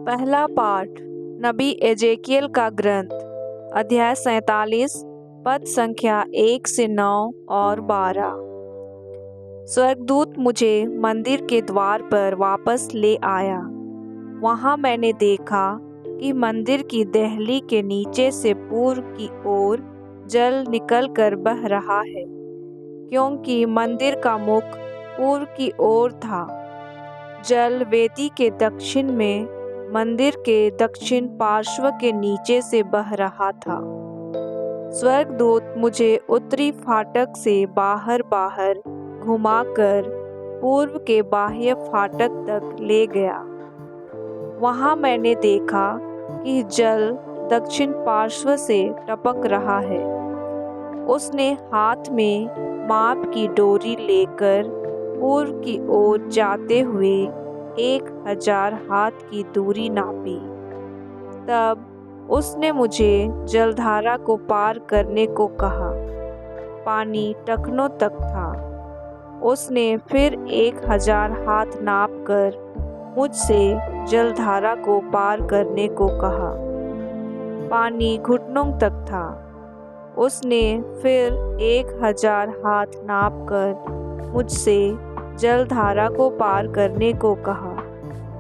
पहला पाठ नबी एजेकियल का ग्रंथ, अध्याय 47, पद संख्या 1 से 9 और 12। स्वर्गदूत मुझे मंदिर के द्वार पर वापस ले आया। वहाँ मैंने देखा कि मंदिर की देहली के नीचे से पूर्व की ओर जल निकलकर बह रहा है, क्योंकि मंदिर का मुख पूर्व की ओर था। जल वेदी के दक्षिण में मंदिर के दक्षिण पार्श्व के नीचे से बह रहा था। स्वर्गदूत मुझे उत्तरी फाटक से बाहर घुमाकर पूर्व के बाह्य फाटक तक ले गया। वहाँ मैंने देखा कि जल दक्षिण पार्श्व से टपक रहा है। उसने हाथ में माप की डोरी लेकर पूर्व की ओर जाते हुए 1000 हाथ की दूरी नापी। तब उसने मुझे जलधारा को पार करने को कहा। पानी टखनों तक था। उसने फिर 1000 हाथ नापकर मुझसे जलधारा को पार करने को कहा। पानी घुटनों तक था। उसने फिर 1000 हाथ नापकर मुझसे जलधारा को पार करने को कहा।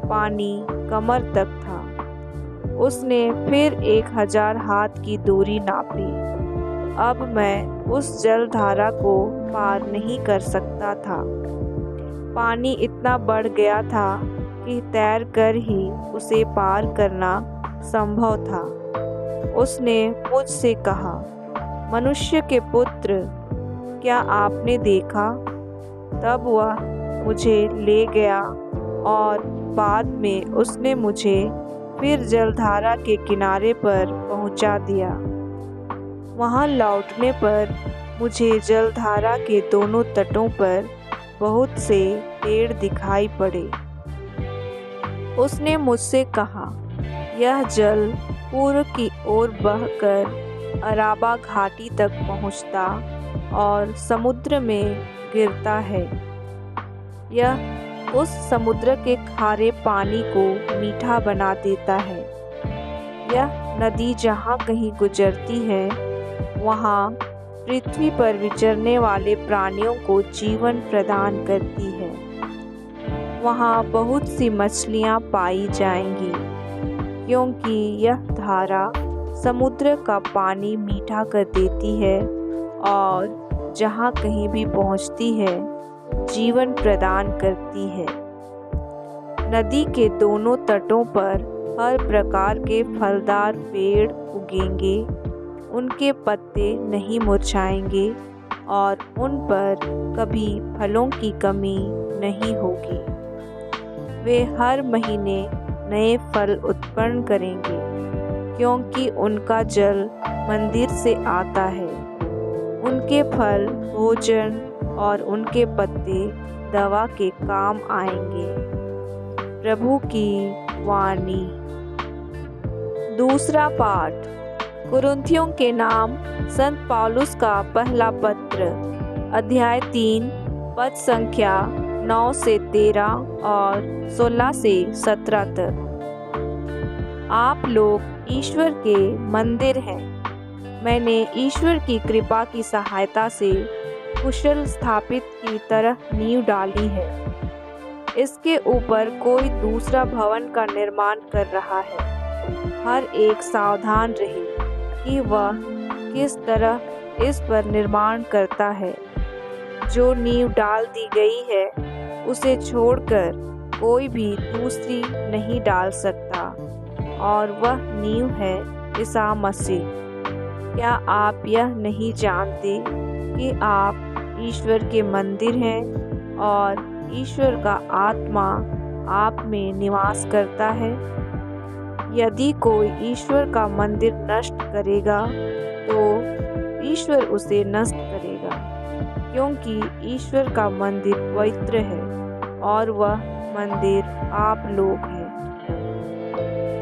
पानी कमर तक था। उसने फिर 1000 हाथ की दूरी नापी। अब मैं उस जलधारा को पार नहीं कर सकता था। पानी इतना बढ़ गया था कि तैर कर ही उसे पार करना संभव था। उसने मुझसे कहा, मनुष्य के पुत्र, क्या आपने देखा? तब वह मुझे ले गया और बाद में उसने मुझे फिर जलधारा के किनारे पर पहुंचा दिया। वहां लौटने पर मुझे जलधारा के दोनों तटों पर बहुत से पेड़ दिखाई पड़े। उसने मुझसे कहा, यह जल पूर्व की ओर बहकर अराबा घाटी तक पहुंचता और समुद्र में गिरता है। यह उस समुद्र के खारे पानी को मीठा बना देता है। यह नदी जहाँ कहीं गुजरती है, वहाँ पृथ्वी पर विचरने वाले प्राणियों को जीवन प्रदान करती है। वहाँ बहुत सी मछलियाँ पाई जाएंगी, क्योंकि यह धारा समुद्र का पानी मीठा कर देती है और जहाँ कहीं भी पहुँचती है जीवन प्रदान करती है। नदी के दोनों तटों पर हर प्रकार के फलदार पेड़ उगेंगे। उनके पत्ते नहीं मुरझाएंगे और उन पर कभी फलों की कमी नहीं होगी। वे हर महीने नए फल उत्पन्न करेंगे, क्योंकि उनका जल मंदिर से आता है। उनके फल भोजन और उनके पत्ते दवा के काम आएंगे। प्रभु की वाणी। दूसरा पाठ कुरिन्थियों के नाम संत पौलुस का पहला पत्र, अध्याय 3, पद संख्या 9 से 13 और 16 से 17 तक। आप लोग ईश्वर के मंदिर हैं। मैंने ईश्वर की कृपा की सहायता से कुशल स्थापित की तरह नींव डाली है। इसके ऊपर कोई दूसरा भवन का निर्माण कर रहा है। हर एक सावधान रहे कि वह किस तरह इस पर निर्माण करता है। जो नींव डाल दी गई है, उसे छोड़कर कोई भी दूसरी नहीं डाल सकता, और वह नींव है ईसा मसीह। क्या आप यह नहीं जानते कि आप ईश्वर के मंदिर हैं और ईश्वर का आत्मा आप में निवास करता है? यदि कोई ईश्वर का मंदिर नष्ट करेगा, तो ईश्वर उसे नष्ट करेगा, क्योंकि ईश्वर का मंदिर पवित्र है और वह मंदिर आप लोग हैं।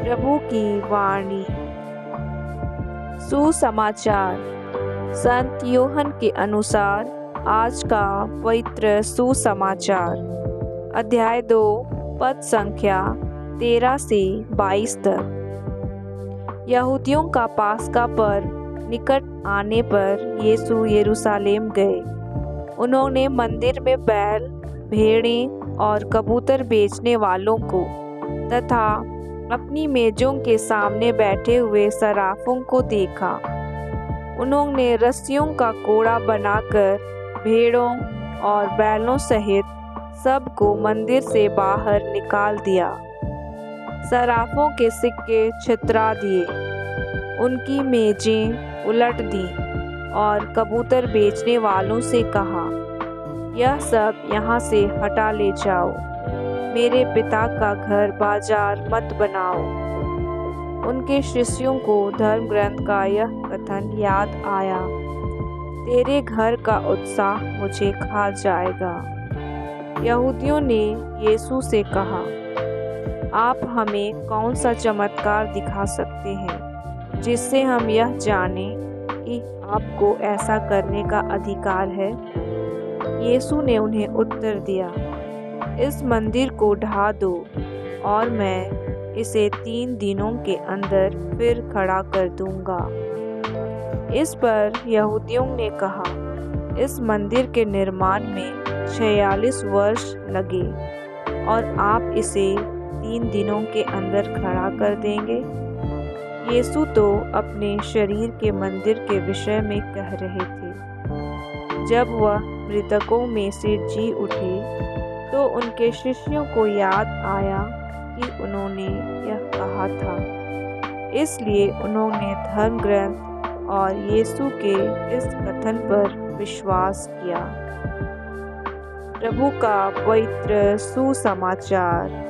प्रभु की वाणी। सुसमाचार। संत यूहन्ना के अनुसार आज का पवित्र सुसमाचार, अध्याय 2, पद संख्या 13 से 22 तक। यहूदियों का पास्का पर्व निकट आने पर यीशु यरूशलेम गए। उन्होंने मंदिर में बैल, भेड़ें और कबूतर बेचने वालों को तथा अपनी मेजों के सामने बैठे हुए सराफों को देखा। उन्होंने रस्सियों का कोड़ा बनाकर भेड़ों और बैलों सहित सबको मंदिर से बाहर निकाल दिया। सराफों के सिक्के छितरा दिए, उनकी मेजें उलट दी और कबूतर बेचने वालों से कहा, यह सब यहाँ से हटा ले जाओ, मेरे पिता का घर बाजार मत बनाओ। उनके शिष्यों को धर्म ग्रंथ का यह कथन याद आया, तेरे घर का उत्साह मुझे खा जाएगा। यहूदियों ने यीशु से कहा, आप हमें कौन सा चमत्कार दिखा सकते हैं जिससे हम यह जानें कि आपको ऐसा करने का अधिकार है? यीशु ने उन्हें उत्तर दिया, इस मंदिर को ढा दो और मैं इसे 3 दिनों के अंदर फिर खड़ा कर दूंगा। इस पर यहूदियों ने कहा, इस मंदिर के निर्माण में 46 वर्ष लगे और आप इसे 3 दिनों के अंदर खड़ा कर देंगे। यीशु तो अपने शरीर के मंदिर के विषय में कह रहे थे। जब वह मृतकों में से जी उठे तो उनके शिष्यों को याद आया कि उन्होंने यह कहा था। इसलिए उन्होंने धर्म ग्रंथ और यीशु के इस कथन पर विश्वास किया। प्रभु का पवित्र सुसमाचार।